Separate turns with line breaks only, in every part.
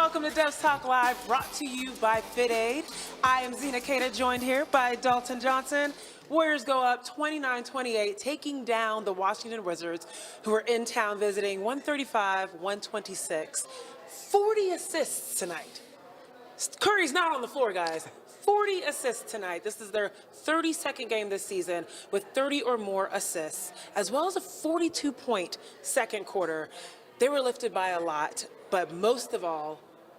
welcome to Devs Talk Live, brought to you by FitAid. I am Zena, Keita, joined here by Dalton Johnson. Warriors go up 29-28, taking down the Washington Wizards, who are in town visiting 135-126. 40 assists tonight. Curry's not on the floor, guys. 40 assists tonight. This is their 32nd game this season with 30 or more assists, as well as a 42-point second quarter. They were lifted by a lot, but most of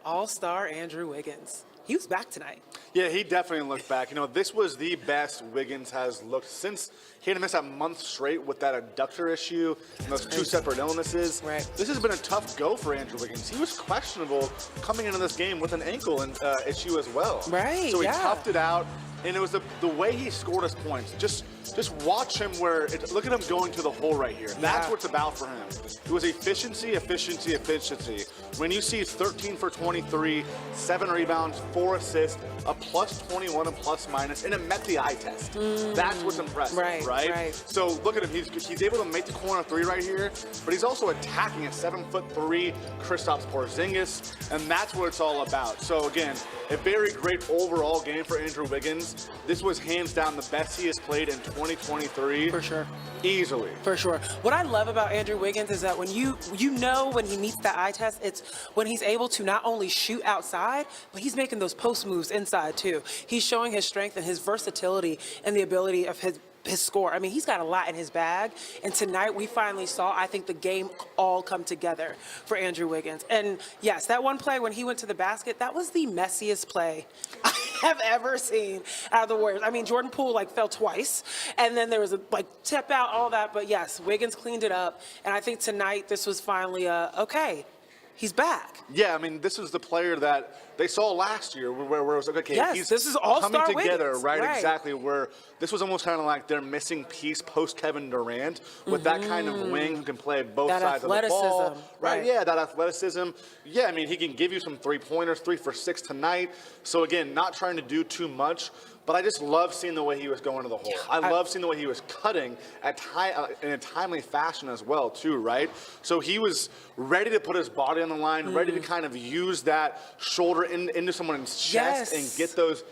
all-star Andrew Wiggins. He was back tonight.
Yeah, he definitely looked back. You know, this was the best Wiggins has looked since he had to miss a month straight with that adductor issue and those two separate illnesses.
Right.
This has been a tough go for Andrew Wiggins. He was questionable coming into this game with an ankle issue as well.
Right,
So he
yeah.
toughed it out, and it was the way he scored his points. Just watch him look at him going to the hole right here. That's what it's about for him. It was efficiency, efficiency, efficiency. When you see 13 for 23, 7 rebounds, 4 assists, a plus 21, a plus minus, and it met the eye test. That's what's impressive, right? So look at him. He's able to make the corner three right here, but he's also attacking a 7'3" Kristaps Porzingis, and that's what it's all about. So again, a very great overall game for Andrew Wiggins. This was hands down the best he has played in 2023.
For sure.
Easily.
For sure. What I love about Andrew Wiggins is that when you know when he meets that eye test, it's when he's able to not only shoot outside, but he's making those post moves inside too. He's showing his strength and his versatility and the ability of his score. I mean, he's got a lot in his bag, and tonight we finally saw, I think, the game all come together for Andrew Wiggins. And yes, that one play when he went to the basket, that was the messiest play I have ever seen out of the Warriors. I mean, Jordan Poole fell twice, and then there was a tip out, all that, but yes, Wiggins cleaned it up, and I think tonight this was finally okay. He's back.
Yeah, I mean, this is the player that they saw last year where it was like, okay,
yes, this is all-star
coming together,
Wiggins.
right? Exactly, where this was almost kind of like their missing piece post-Kevin Durant with that kind of wing who can play both sides of the ball. Right, yeah, that athleticism. Yeah, I mean, he can give you some three-pointers, 3 for 6 tonight. So, again, not trying to do too much. But I just love seeing the way he was going to the hole. I love seeing the way he was cutting in a timely fashion as well, too, right? So he was ready to put his body on the line, ready to kind of use that shoulder into someone's chest and get those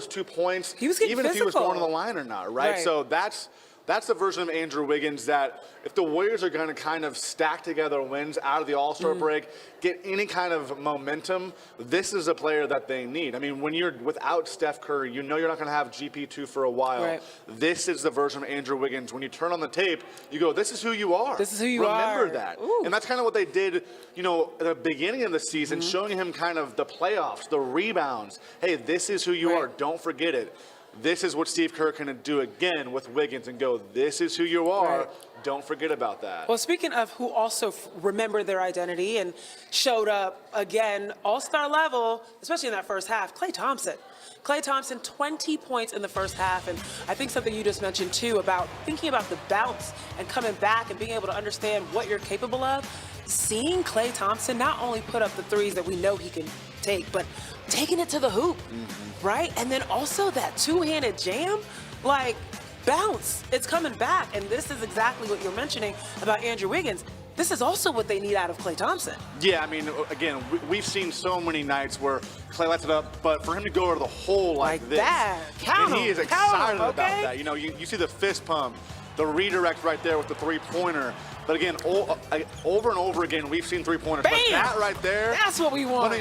2 points,
he was getting
even
physical.
If he was going to the line or not, right? So that's the version of Andrew Wiggins that if the Warriors are going to kind of stack together wins out of the All-Star break, get any kind of momentum, this is a player that they need. I mean, when you're without Steph Curry, you know you're not going to have GP2 for a while.
Right.
This is the version of Andrew Wiggins. When you turn on the tape, you go, this is who you are.
This is who you are.
Remember that.
Ooh.
And that's kind of what they did, you know, at the beginning of the season, showing him kind of the playoffs, the rebounds. Hey, this is who you are. Don't forget it. This is what Steve Kerr can do again with Wiggins and go, this is who you are. Don't forget about that.
Well, speaking of who also remembered their identity and showed up again, all-star level, especially in that first half, Klay Thompson. Klay Thompson, 20 points in the first half. And I think something you just mentioned, too, about thinking about the bounce and coming back and being able to understand what you're capable of. Seeing Klay Thompson not only put up the threes that we know he can take, but taking it to the hoop, right? And then also that two-handed jam, bounce. It's coming back. And this is exactly what you're mentioning about Andrew Wiggins. This is also what they need out of Klay Thompson.
Yeah, I mean, again, we've seen so many nights where Klay lets it up, but for him to go to the hole like this,
that, and
he is excited about that. You know, you see the fist pump, the redirect right there with the three-pointer. But again, over and over again, we've seen three-pointers. But that right there,
that's what we want.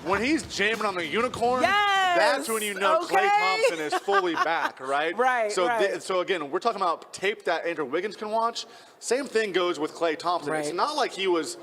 When he's jamming on the unicorn, that's when you know Klay Thompson is fully back, right? So again, we're talking about tape that Andrew Wiggins can watch. Same thing goes with Klay Thompson. It's not like he was,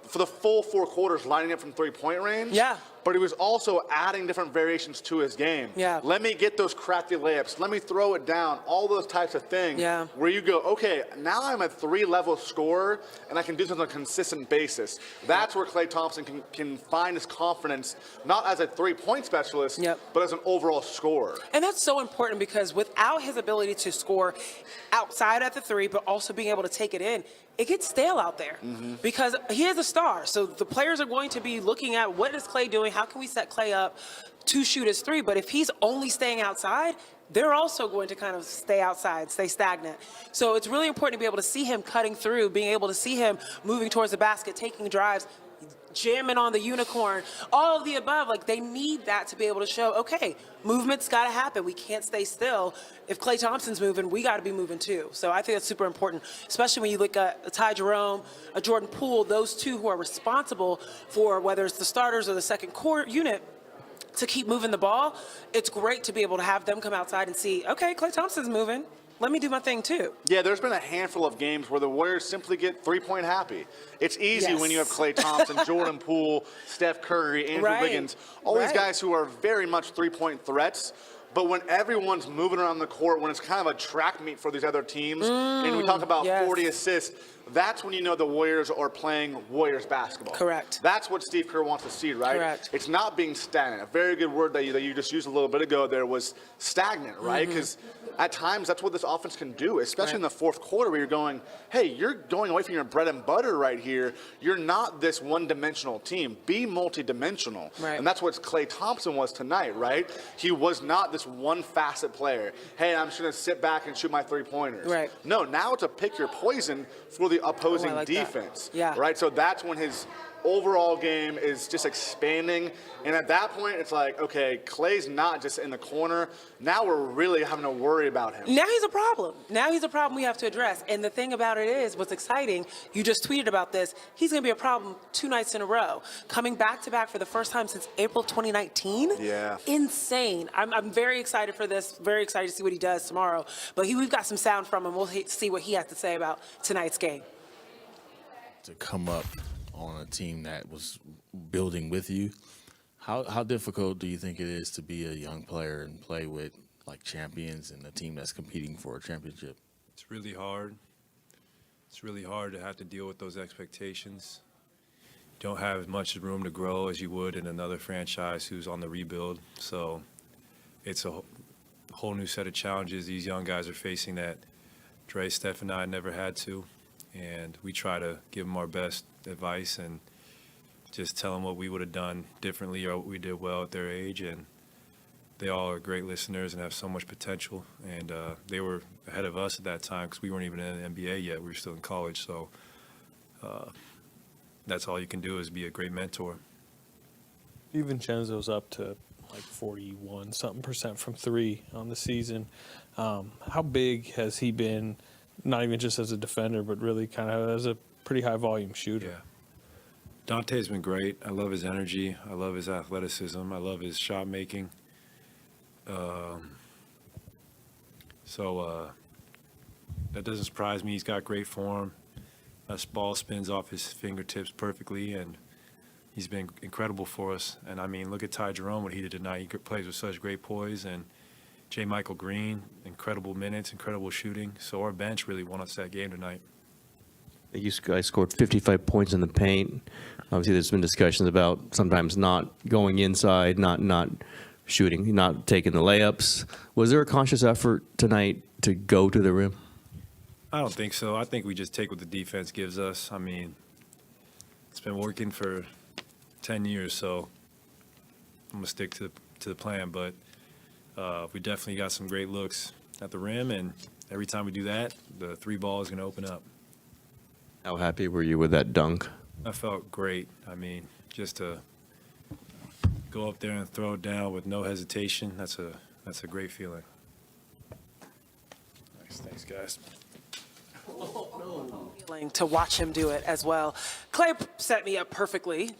for the full 4 quarters, lining up from three-point range. But he was also adding different variations to his game. Let me get those crafty layups. Let me throw it down. All those types of things. Where you go, okay, now I'm a 3-level scorer, and I can do this on a consistent basis. That's where Klay Thompson can find his confidence, not as a three-point specialist, but as an overall scorer.
And that's so important because without his ability to score outside at the three, but also being able to take it in, it gets stale out there because he is a star. So the players are going to be looking at what is Klay doing? How can we set Klay up to shoot his three? But if he's only staying outside, they're also going to kind of stay outside, stay stagnant. So it's really important to be able to see him cutting through, being able to see him moving towards the basket, taking drives. jamming on the unicorn, all of the above. Like, they need that to be able to show, okay, movement's got to happen. We can't stay still. If Klay Thompson's moving, we got to be moving too. So I think that's super important, especially when you look at a Ty Jerome, a Jordan Poole, those two who are responsible for whether it's the starters or the second core unit to keep moving the ball. It's great to be able to have them come outside and see, okay, Klay Thompson's moving. Let me do my thing too.
Yeah, there's been a handful of games where the Warriors simply get three-point happy. It's easy when you have Klay Thompson, Jordan Poole, Steph Curry, Andrew Wiggins, all these guys who are very much three-point threats. But when everyone's moving around the court, when it's kind of a track meet for these other teams, and we talk about 40 assists, that's when you know the Warriors are playing Warriors basketball.
Correct.
That's what Steve Kerr wants to see, right?
Correct.
It's not being stagnant. A very good word that you just used a little bit ago there was stagnant, right? Because at times that's what this offense can do, especially in the fourth quarter where you're going, hey, you're going away from your bread and butter right here. You're not this one-dimensional team. Be multi-dimensional.
Right.
And that's what Klay Thompson was tonight, right? He was not this one-facet player. Hey, I'm just going to sit back and shoot my three-pointers.
Right.
No, now it's a pick your poison for the opposing defense.
Yeah.
Right? So that's when his overall game is just expanding. And at that point, it's like, okay, Klay's not just in the corner. Now we're really having to worry about him.
Now he's a problem. Now he's a problem we have to address. And the thing about it is, what's exciting, you just tweeted about this, he's going to be a problem 2 nights in a row. Coming back-to-back for the first time since April 2019.
Yeah.
Insane. I'm very excited for this, very excited to see what he does tomorrow. But we've got some sound from him. We'll see what he has to say about tonight's game.
To come up on a team that was building with you, how difficult do you think it is to be a young player and play with like champions and a team that's competing for a championship?
It's really hard. It's really hard to have to deal with those expectations. You don't have as much room to grow as you would in another franchise who's on the rebuild. So it's a whole new set of challenges these young guys are facing that Dre, Steph, and I never had to. And we try to give them our best advice and just tell them what we would have done differently or what we did well at their age. And they all are great listeners and have so much potential. And they were ahead of us at that time because we weren't even in the NBA yet. We were still in college. So that's all you can do is be a great mentor.
DiVincenzo's up to like 41-something% from three on the season. How big has he been? Not even just as a defender, but really kind of as a pretty high-volume shooter.
Yeah. Dante's been great. I love his energy. I love his athleticism. I love his shot making. So that doesn't surprise me. He's got great form. That ball spins off his fingertips perfectly, and he's been incredible for us. And, I mean, look at Ty Jerome, what he did tonight. He plays with such great poise. And J. Michael Green, incredible minutes, incredible shooting. So our bench really won us that game tonight.
You guys scored 55 points in the paint. Obviously, there's been discussions about sometimes not going inside, not shooting, not taking the layups. Was there a conscious effort tonight to go to the rim?
I don't think so. I think we just take what the defense gives us. I mean, it's been working for 10 years, so I'm going to stick to the plan. But we definitely got some great looks at the rim, and every time we do that, the three ball is going to open up.
How happy were you with that dunk?
I felt great. I mean, just to go up there and throw it down with no hesitation, that's a great feeling. Nice. Thanks, guys.
To watch him do it as well. Klay set me up perfectly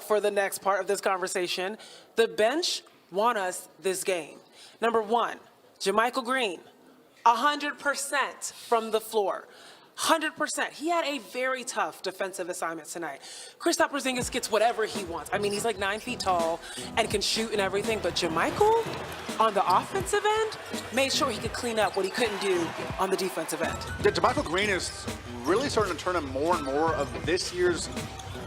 for the next part of this conversation. The bench won us this game. Number one, JaMychal Green, 100% from the floor. 100%. He had a very tough defensive assignment tonight. Kristaps Porzingis gets whatever he wants. I mean, he's like 9 feet tall and can shoot and everything, but JaMychal, on the offensive end, made sure he could clean up what he couldn't do on the defensive end.
Yeah, JaMychal Green is really starting to turn in more and more of this year's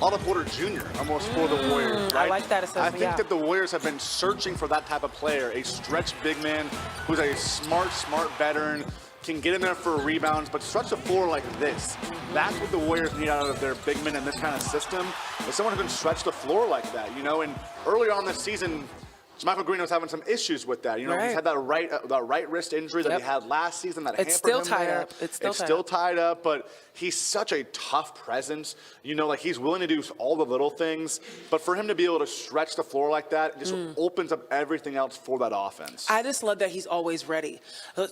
Otto Porter Jr. almost for the Warriors, right?
I like that assessment,
I think that the Warriors have been searching for that type of player, a stretch big man who's a smart veteran, can get in there for rebounds, but stretch the floor like this. That's what the Warriors need out of their big men in this kind of system, is someone who can stretch the floor like that, you know? And earlier on this season, Jermichael Green was having some issues with that. You know, he's had that right wrist injury that he had last season that
it's
hampered him
still tied
there.
up. It's
still tied up, but he's such a tough presence. You know, like he's willing to do all the little things, but for him to be able to stretch the floor like that, it just opens up everything else for that offense.
I just love that he's always ready.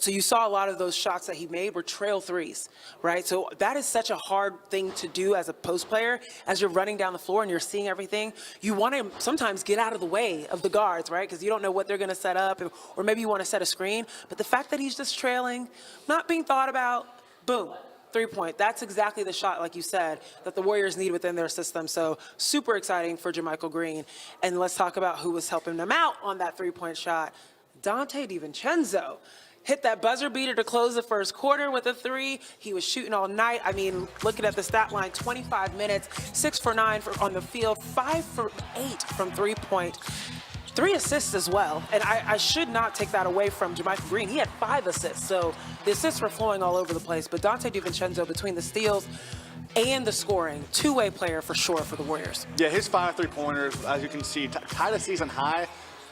So you saw a lot of those shots that he made were trail threes, right? So that is such a hard thing to do as a post player. As you're running down the floor and you're seeing everything, you want to sometimes get out of the way of the guards, right? Because you don't know what they're going to set up, or maybe you want to set a screen. But the fact that he's just trailing, not being thought about, boom, 3-point. That's exactly the shot, like you said, that the Warriors need within their system. So super exciting for Jermichael Green. And let's talk about who was helping them out on that 3-point shot. Dante DiVincenzo hit that buzzer beater to close the first quarter with a 3. He was shooting all night. I mean, looking at the stat line, 25 minutes, 6 for 9 on the field, 5 for 8 from 3-point. 3 assists as well, and I should not take that away from Jermichael Green. He had 5 assists, so the assists were flowing all over the place. But Dante DiVincenzo, between the steals and the scoring, two-way player for sure for the Warriors.
Yeah, his 5 3-pointers, as you can see, tied a season high.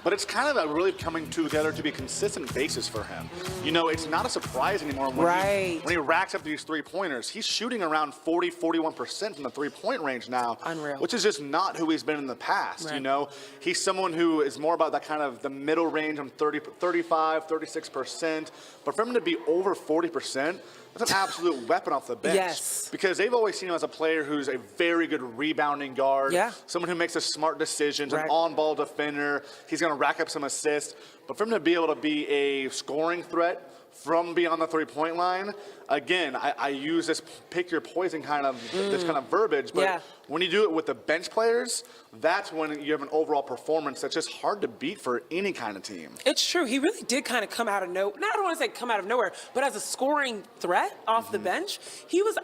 But it's kind of really coming together to be a consistent basis for him. You know, it's not a surprise anymore when he racks up these 3-pointers. He's shooting around 41% from the 3-point range now.
Unreal.
Which is just not who he's been in the past, you know? He's someone who is more about that kind of the middle range of 35, 36%. But for him to be over 40%, that's an absolute weapon off the bench.
Yes.
Because they've always seen him as a player who's a very good rebounding guard.
Yeah.
Someone who makes a smart decisions, an on-ball defender. He's going to rack up some assists. But for him to be able to be a scoring threat from beyond the 3-point line, again, I use this pick your poison kind of this kind of verbiage, but when you do it with the bench players, that's when you have an overall performance that's just hard to beat for any kind of team.
It's true. He really did kind of come out of nowhere. I don't want to say come out of nowhere, but as a scoring threat off the bench,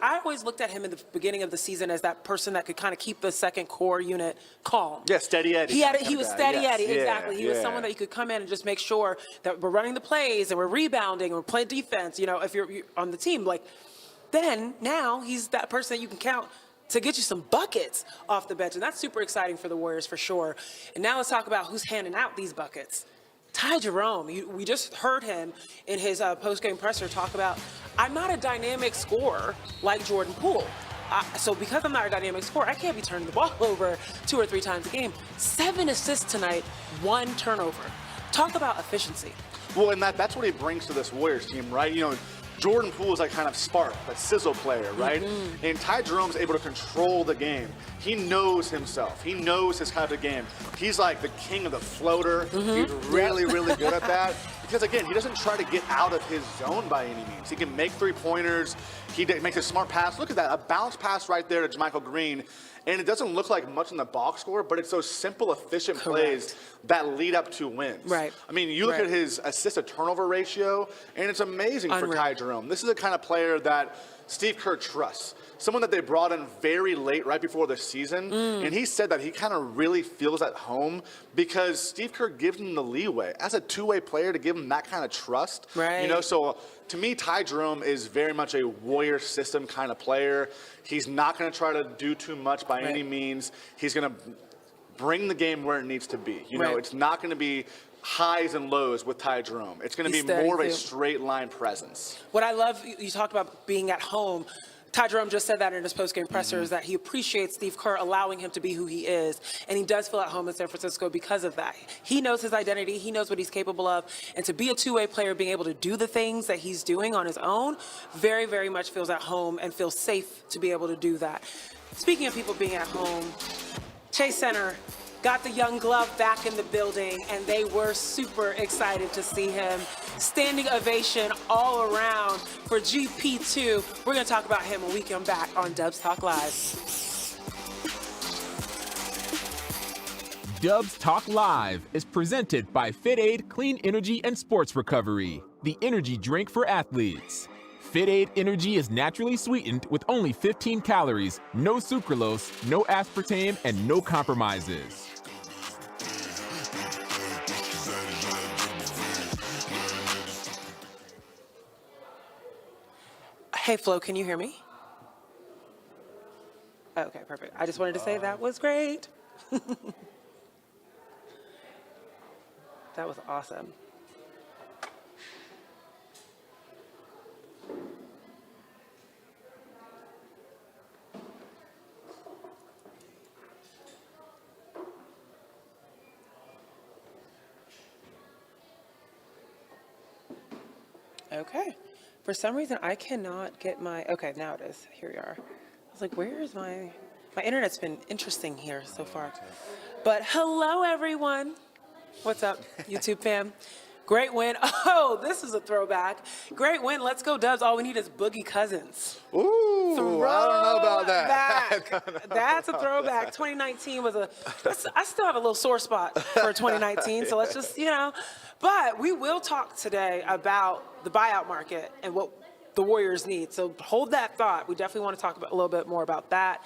I always looked at him in the beginning of the season as that person that could kind of keep the second core unit calm.
Yeah, steady Eddie.
He was steady Eddie, exactly. He was someone that you could come in and just make sure that we're running the plays and we're rebounding and we're playing defense, you know, if you're on the team. Like, then now he's that person that you can count to get you some buckets off the bench. And that's super exciting for the Warriors for sure. And now let's talk about who's handing out these buckets. Ty Jerome, we just heard him in his post-game presser talk about, I'm not a dynamic scorer like Jordan Poole. So because I'm not a dynamic scorer, I can't be turning the ball over 2 or 3 times a game. 7 assists tonight, 1 turnover. Talk about efficiency.
Well, and that's what he brings to this Warriors team, right? You know, Jordan Poole is that kind of spark, that sizzle player, right? And Ty Jerome's able to control the game. He knows himself. He knows his kind of game. He's like the king of the floater. He's really, really good at that. Because, again, he doesn't try to get out of his zone by any means. He can make 3-pointers. He makes a smart pass. Look at that, a bounce pass right there to Jermichael Green. And it doesn't look like much in the box score, but it's those simple, efficient plays that lead up to wins.
Right.
I mean, you look at his assist-to-turnover ratio, and it's amazing for Ty Jerome. This is the kind of player that Steve Kerr trusts. Someone that they brought in very late, right before the season, and he said that he kind of really feels at home because Steve Kerr gives him the leeway as a two-way player to give him that kind of trust.
Right.
You know, so to me, Ty Jerome is very much a Warrior system kind of player. He's not going to try to do too much by any means. He's going to bring the game where it needs to be. You know, it's not going to be highs and lows with Ty Jerome. It's going to be more of a straight line presence.
What I love, you talked about being at home. Ty Jerome just said that in his post-game presser, is that he appreciates Steve Kerr allowing him to be who he is, and he does feel at home in San Francisco because of that. He knows his identity. He knows what he's capable of, and to be a two-way player, being able to do the things that he's doing on his own, very, very much feels at home and feels safe to be able to do that. Speaking of people being at home, Chase Center got the young glove back in the building, and they were super excited to see him. Standing ovation all around for GP2. We're going to talk about him when we come back on Dubs Talk Live.
Dubs Talk Live is presented by FitAid Clean Energy and Sports Recovery, the energy drink for athletes. FitAid Energy is naturally sweetened with only 15 calories, no sucralose, no aspartame, and no compromises.
Hey, Flo, can you hear me? Okay, perfect. I just wanted to say that was great. That was awesome. Okay. For some reason, I cannot get my, okay, now it is. Here we are. I was like, where is my internet's been interesting here so far. But hello, everyone. What's up, YouTube fam? Great win. Oh, this is a throwback. Great win. Let's go, Dubs. All we need is Boogie Cousins.
Ooh, I don't know about that.
That's a throwback. 2019 was I still have a little sore spot for 2019, so let's just, But we will talk today about the buyout market and what the Warriors need. So hold that thought. We definitely want to talk a little bit more about that.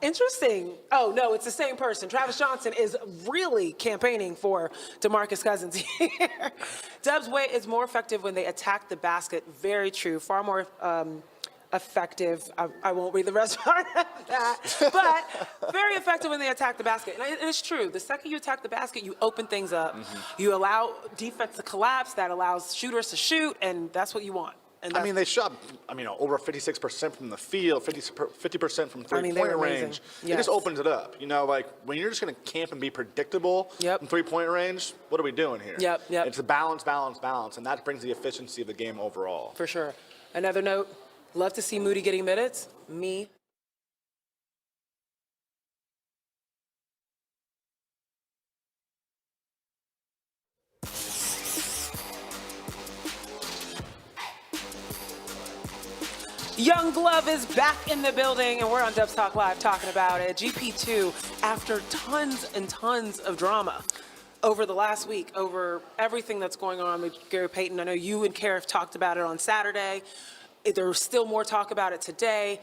Interesting. Oh, no, it's the same person. Travis Johnson is really campaigning for DeMarcus Cousins here. Dubs way is more effective when they attack the basket. Very true. Far more effective. I won't read the rest of that. But very effective when they attack the basket. And it's true. The second you attack the basket, you open things up. Mm-hmm. You allow defense to collapse. That allows shooters to shoot, and that's what you want. And
I mean, they shot, over 56% from the field, 50% from three-point range. Yes. It just opens it up. When you're just going to camp and be predictable in three-point range, what are we doing here?
Yep.
It's a balance, and that brings the efficiency of the game overall.
For sure. Another note, love to see Moody getting minutes. Me. Young Glove is back in the building, and we're on Dubs Talk Live talking about it. GP2, after tons and tons of drama over the last week, over everything that's going on with Gary Payton. I know you and Karif talked about it on Saturday. There's still more talk about it today.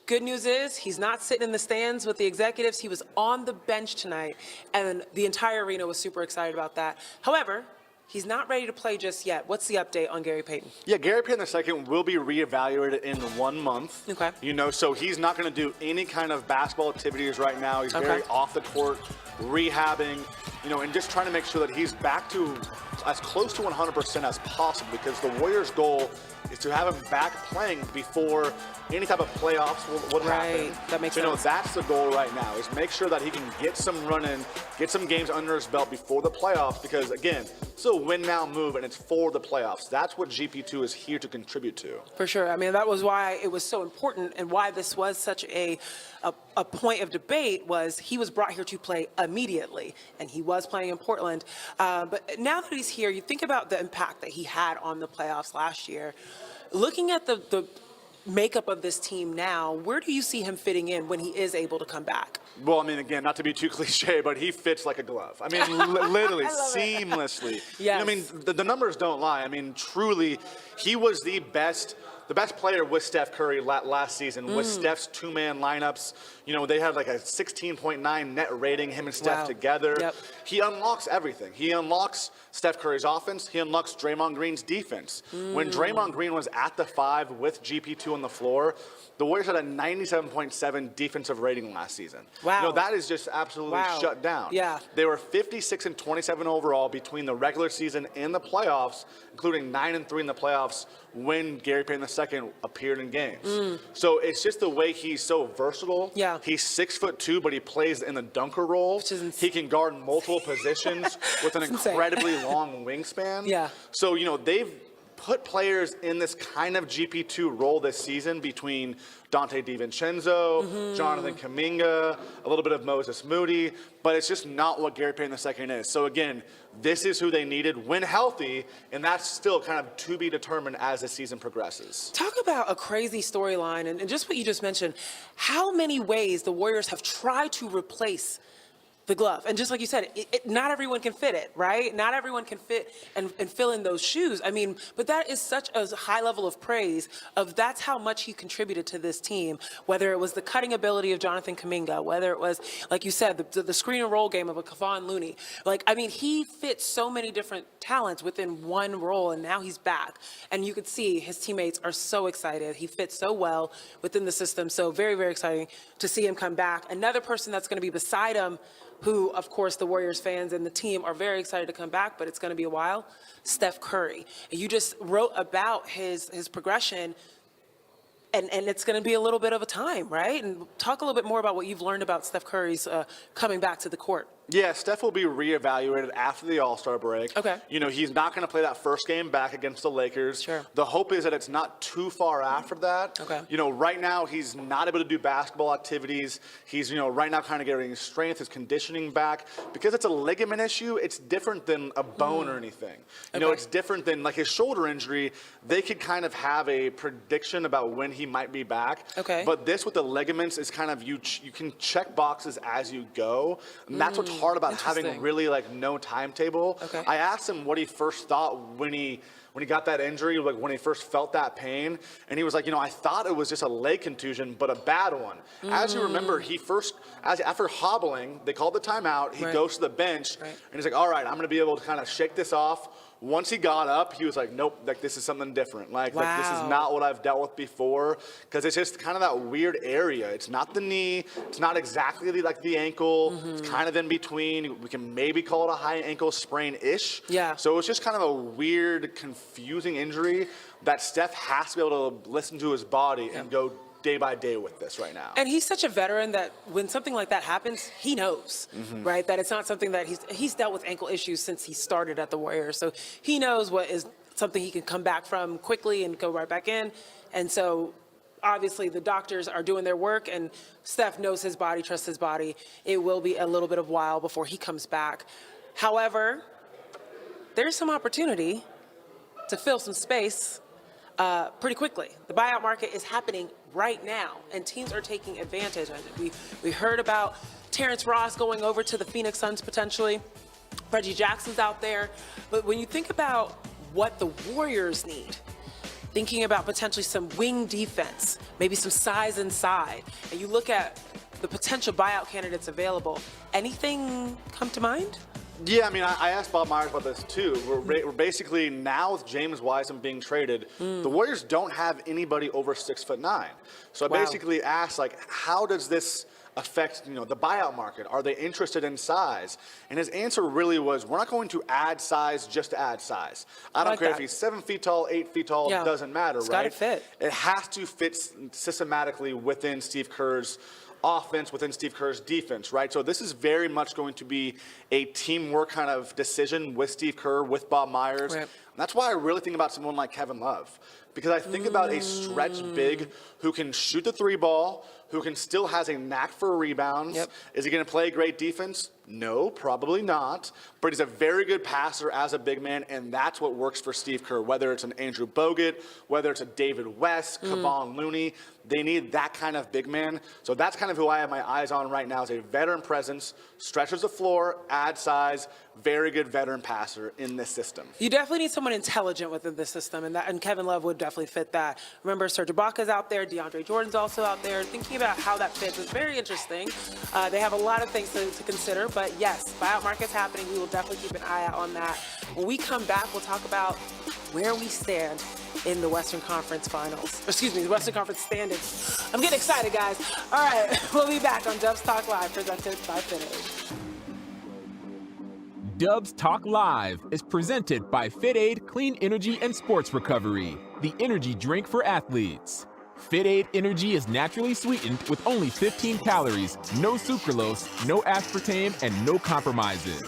Good news is he's not sitting in the stands with the executives. He was on the bench tonight, and the entire arena was super excited about that. However, he's not ready to play just yet. What's the update on Gary Payton?
Yeah, Gary Payton II will be reevaluated in 1 month.
Okay.
So he's not going to do any kind of basketball activities right now. He's very off the court, rehabbing, and just trying to make sure that he's back to as close to 100% as possible, because the Warriors' goal is to have him back playing before any type of playoffs would happen.
That makes sense.
That's the goal right now, is make sure that he can get some run-in, get some games under his belt before the playoffs, because, again, it's a win-now move, and it's for the playoffs. That's what GP2 is here to contribute to.
For sure. That was why it was so important, and why this was such a point of debate. Was he was brought here to play immediately, and he was playing in Portland. But now that he's here, you think about the impact that he had on the playoffs last year. Looking at the makeup of this team now, where do you see him fitting in when he is able to come back?
Well, again, not to be too cliche, but he fits like a glove. Literally, seamlessly.
Yes.
The numbers don't lie. Truly, he was the best player with Steph Curry last season, with Steph's two-man lineups. They had like a 16.9 net rating, him and Steph together.
Yep.
He unlocks everything. He unlocks Steph Curry's offense. He unlocks Draymond Green's defense. When Draymond Green was at the 5 with GP2 on the floor, the Warriors had a 97.7 defensive rating last season.
Wow.
That is just absolutely shut down.
Yeah.
They were 56 and 27 overall between the regular season and the playoffs, including 9 and 3 in the playoffs when Gary Payton II appeared in games. So it's just the way he's so versatile.
Yeah.
He's 6'2", but he plays in the dunker role. He can guard multiple positions with an incredibly long wingspan.
Yeah.
So, they've put players in this kind of GP2 role this season between Dante DiVincenzo, Jonathan Kuminga, a little bit of Moses Moody, but it's just not what Gary Payton II is. So again, this is who they needed when healthy, and that's still kind of to be determined as the season progresses.
Talk about a crazy storyline, and just what you just mentioned, how many ways the Warriors have tried to replace the glove. And just like you said, not everyone can fit it, right? Not everyone can fit and fill in those shoes. But that is such a high level of praise of that's how much he contributed to this team, whether it was the cutting ability of Jonathan Kuminga, whether it was, like you said, the screen and roll game of a Kevon Looney. He fits so many different talents within one role, and now he's back. And you could see his teammates are so excited. He fits so well within the system. So very, very exciting to see him come back. Another person that's going to be beside him who, of course, the Warriors fans and the team are very excited to come back, but it's going to be a while, Steph Curry. And you just wrote about his progression, and it's going to be a little bit of a time, right? And talk a little bit more about what you've learned about Steph Curry's coming back to the court.
Yeah, Steph will be reevaluated after the All-Star break.
Okay.
You know, he's not going to play that first game back against the Lakers.
Sure.
The hope is that it's not too far after that.
Okay.
You know, right now he's not able to do basketball activities. He's, you know, right now kind of getting his strength, his conditioning back. Because it's a ligament issue, it's different than a bone or anything. You know, it's different than, like, his shoulder injury. They could kind of have a prediction about when he might be back.
Okay.
But this with the ligaments is kind of, you can check boxes as you go. And that's what's hard about having really like no timetable.
Okay.
I asked him what he first thought when he got that injury, like when he first felt that pain, and he was like, you know, I thought it was just a leg contusion, but a bad one. As you remember, after hobbling, they called the timeout, he goes to the bench, and he's like, all right, I'm gonna be able to kind of shake this off. Once he got up, he was like, nope, like this is something different. Like this is not what I've dealt with before, because it's just kind of that weird area. It's not the knee. It's not exactly like the ankle. It's kind of in between. We can maybe call it a high ankle sprain-ish.
Yeah.
So it's just kind of a weird, confusing injury that Steph has to be able to listen to his body and go day by day with this right now.
And he's such a veteran that when something like that happens, he knows, right? That it's not something that he's dealt with ankle issues since he started at the Warriors. So he knows what is something he can come back from quickly and go right back in. And so obviously the doctors are doing their work, and Steph knows his body, trusts his body. It will be a little bit of a while before he comes back. However, there's some opportunity to fill some space pretty quickly. The buyout market is happening right now, and teams are taking advantage of it. We heard about Terrence Ross going over to the Phoenix Suns potentially. Reggie Jackson's out there. But when you think about what the Warriors need, thinking about potentially some wing defense, maybe some size inside, and you look at the potential buyout candidates available, anything come to mind?
Yeah, I mean, I asked Bob Myers about this too. We're basically now with James Wiseman being traded, the Warriors don't have anybody over 6'9". So I basically asked, like, how does this affect, you know, the buyout market? Are they interested in size? And his answer really was, we're not going to add size just to add size. I don't care if he's 7 feet tall, 8 feet tall, it doesn't matter,
It's
right?
gotta fit.
It has to fit systematically within Steve Kerr's offense, within Steve Kerr's defense, right? So this is very much going to be a teamwork kind of decision with Steve Kerr, with Bob Myers.
Right.
And that's why I really think about someone like Kevin Love, because I think about a stretch big who can shoot the three ball, who can still has a knack for rebounds. Is he going to play great defense? No, probably not. But he's a very good passer as a big man, and that's what works for Steve Kerr. Whether it's an Andrew Bogut, whether it's a David West, Kevon Looney, they need that kind of big man. So that's kind of who I have my eyes on right now, is a veteran presence, stretches the floor, adds size, very good veteran passer in this system.
You definitely need someone intelligent within the system, and Kevin Love would definitely fit that. Remember, Serge Ibaka's out there, DeAndre Jordan's also out there. Thinking about how that fits is very interesting. They have a lot of things to consider, but yes, buyout market's happening. We will definitely keep an eye out on that. When we come back, we'll talk about where we stand in the Western Conference Finals. Excuse me, the Western Conference standings. I'm getting excited, guys. All right, we'll be back on Dubs Talk Live, presented by FitAid.
Dubs Talk Live is presented by FitAid Clean Energy and Sports Recovery, the energy drink for athletes. FitAid Energy is naturally sweetened with only 15 calories, no sucralose, no aspartame, and no compromises.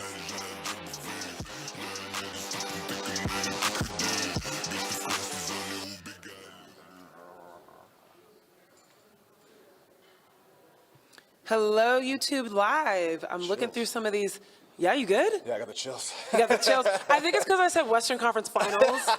Hello, YouTube Live. I'm looking through some of these. Yeah, you good?
Yeah, I got the chills.
You got the chills. I think it's because I said Western Conference Finals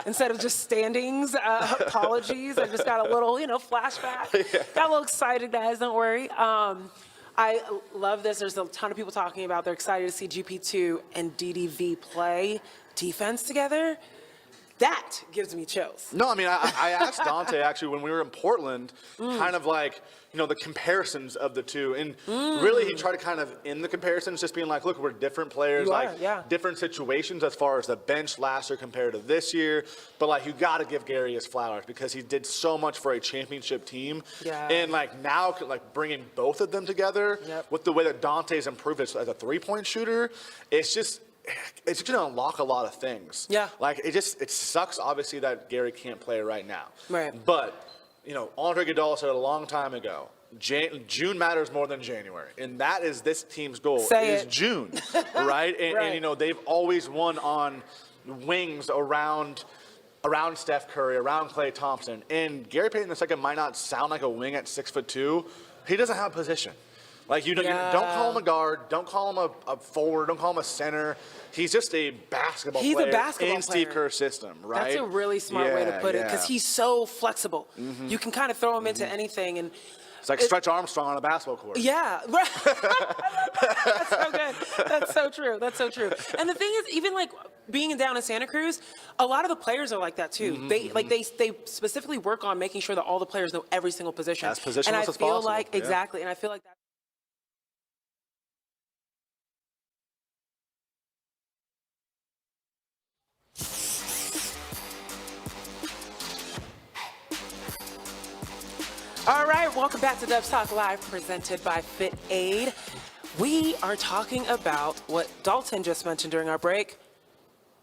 instead of just standings. Apologies. I just got a little, flashback. Got a little excited, guys. Don't worry. I love this. There's a ton of people talking about they're excited to see GP2 and DDV play defense together. that gives me chills.
No, I mean, I asked Dante actually when we were in Portland, kind of like, the comparisons of the two. And really he tried to kind of end the comparisons, just being like, look, we're different players, different situations as far as the bench last year compared to this year. But like, you got to give Gary his flowers because he did so much for a championship team.
Yeah.
And like now, like bringing both of them together with the way that Dante's improved as a three-point shooter, it's going to unlock a lot of things.
Yeah.
Like, it sucks, obviously, that Gary can't play right now.
Right.
But, Andre Iguodala said a long time ago, June matters more than January. And that is this team's goal. Is June, right? And they've always won on wings around Steph Curry, around Klay Thompson. And Gary Payton II might not sound like a wing at 6'2". He doesn't have a position. Like, you don't call him a guard, don't call him a forward, don't call him a center. He's just a basketball player in Steve Kerr's system, right?
That's a really smart way to put it because he's so flexible. You can kind of throw him into anything. And
it's like Stretch Armstrong on a basketball court.
Yeah, right. That's so good. That's so true. That's so true. And the thing is, even like being down in Santa Cruz, a lot of the players are like that too. They specifically work on making sure that all the players know every single position.
As positionless as possible.
And I feel like exactly, and I feel like that. All right, welcome back to Dubs Talk Live, presented by Fit Aid. We are talking about what Dalton just mentioned during our break.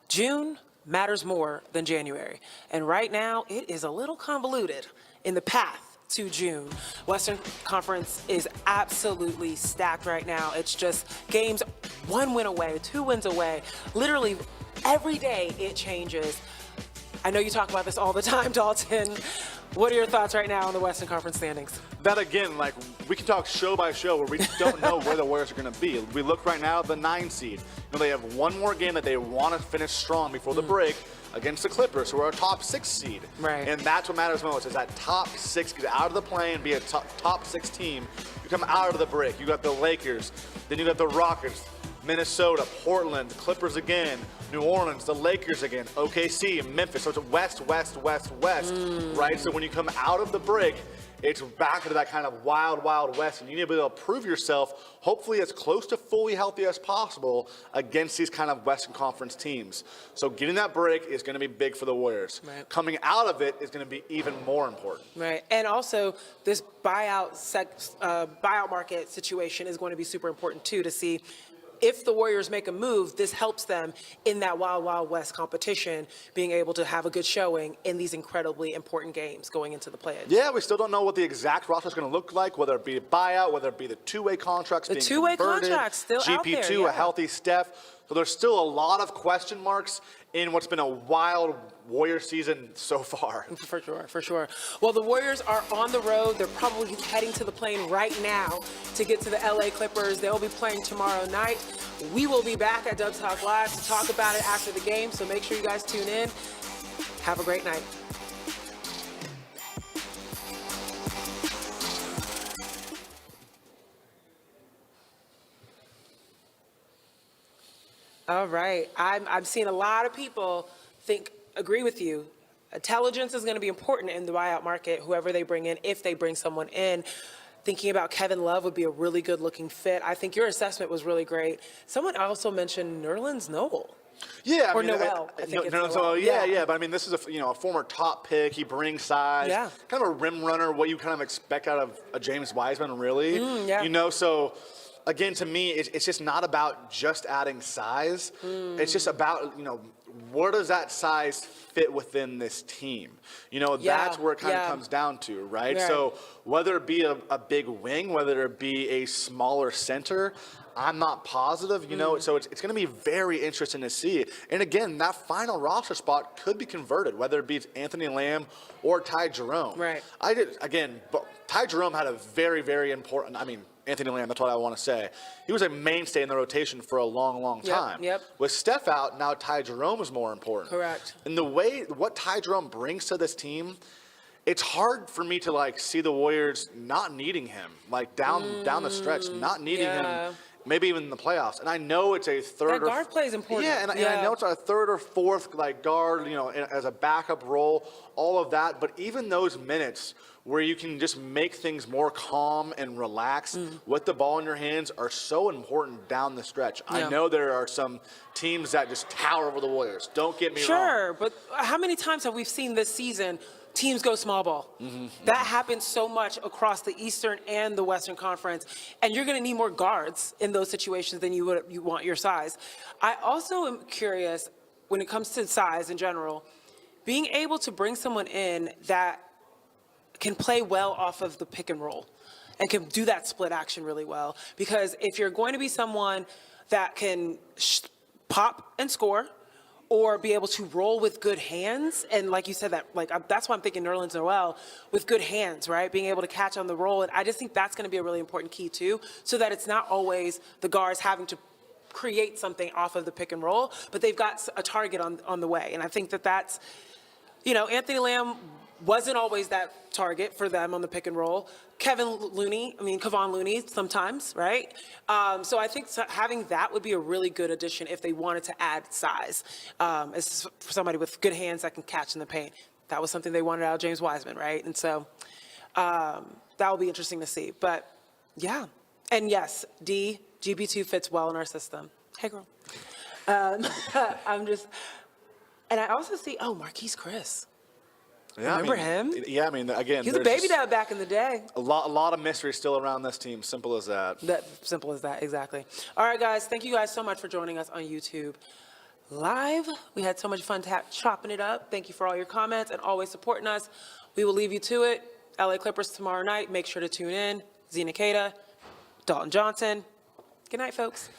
June matters more than January. And right now, it is a little convoluted in the path to June. Western Conference is absolutely stacked right now. It's just games 1 win away, 2 wins away. Literally, every day it changes. I know you talk about this all the time, Dalton. What are your thoughts right now on the Western Conference standings?
That again, like we can talk show by show where we don't know where the Warriors are going to be. We look right now at the 9 seed. They have one more game that they want to finish strong before the break against the Clippers, who are a top 6 seed.
Right.
And that's what matters most, is that top 6 get out of the play and be a top 6 team. You come out of the break. You got the Lakers, then you got the Rockets, Minnesota, Portland, Clippers again, New Orleans, the Lakers again, OKC, Memphis. So it's west, right? So when you come out of the break, it's back into that kind of wild, wild west, and you need to be able to prove yourself, hopefully as close to fully healthy as possible against these kind of Western Conference teams. So getting that break is going to be big for the Warriors.
Right.
Coming out of it is going to be even more important.
Right, and also this buyout market situation is going to be super important too, to see if the Warriors make a move, this helps them in that wild, wild west competition, being able to have a good showing in these incredibly important games going into the play-in.
Yeah, we still don't know what the exact roster is going to look like, whether it be a buyout, whether it be the two-way contracts being converted. The two-way contracts still out there, GP2, a healthy Steph. So there's still a lot of question marks in what's been a wild Warrior season so far.
For sure, for sure. Well, the Warriors are on the road. They're probably heading to the plane right now to get to the LA Clippers. They'll be playing tomorrow night. We will be back at Dubs Talk Live to talk about it after the game, so make sure you guys tune in. Have a great night. All right. I'm seeing a lot of people agree with you. Intelligence is going to be important in the buyout market, whoever they bring in, if they bring someone in. Thinking about Kevin Love would be a really good looking fit. I think your assessment was really great. Someone also mentioned Nerlens Noel.
Yeah,
or Noel. I think it's Noel.
Yeah. But I mean, this is a former top pick. He brings size.
Yeah.
Kind of a rim runner. What you kind of expect out of a James Wiseman, really.
Yeah.
So. Again, to me, it's just not about just adding size. It's just about, where does that size fit within this team? That's where it kind of comes down to, right? So whether it be a big wing, whether it be a smaller center, I'm not positive, so it's going to be very interesting to see. And again, that final roster spot could be converted, whether it be Anthony Lamb or Ty Jerome.
Right.
Ty Jerome had a very, very important, Anthony Lamb, that's what I want to say. He was a mainstay in the rotation for a long, long time.
Yep.
With Steph out, now Ty Jerome is more important.
Correct.
And what Ty Jerome brings to this team, it's hard for me to see the Warriors not needing him, down the stretch, not needing him maybe even in the playoffs. And I know it's a third.
That guard play is important.
Yeah, and I know it's a third or fourth like guard, as a backup role, all of that. But even those minutes where you can just make things more calm and relaxed with the ball in your hands are so important down the stretch. Yeah. I know there are some teams that just tower over the Warriors. Don't get me wrong.
Sure, but how many times have we seen this season teams go small ball? That happens so much across the Eastern and the Western Conference, and you're going to need more guards in those situations than you want your size. I also am curious when it comes to size in general, being able to bring someone in that can play well off of the pick and roll and can do that split action really well. Because if you're going to be someone that can pop and score or be able to roll with good hands, and like you said, that's why I'm thinking Nerlens Noel with good hands, right? Being able to catch on the roll. And I just think that's going to be a really important key too, so that it's not always the guards having to create something off of the pick and roll, but they've got a target on the way. And I think that's, Anthony Lamb wasn't always that target for them on the pick and roll. Kevon Looney sometimes, right? So I think having that would be a really good addition if they wanted to add size. As for somebody with good hands that can catch in the paint. That was something they wanted out of James Wiseman, right? And so that will be interesting to see. But yeah, and yes, GB2 fits well in our system. Hey, girl. And I also see, Marquise Chris.
Yeah,
Remember him?
Yeah, again,
he was a baby dad back in the day.
A lot of mystery still around this team. Simple as that.
Simple as that, exactly. All right, guys, thank you guys so much for joining us on YouTube Live. We had so much fun chopping it up. Thank you for all your comments and always supporting us. We will leave you to it. LA Clippers tomorrow night. Make sure to tune in. Zena, Keita, Dalton Johnson. Good night, folks.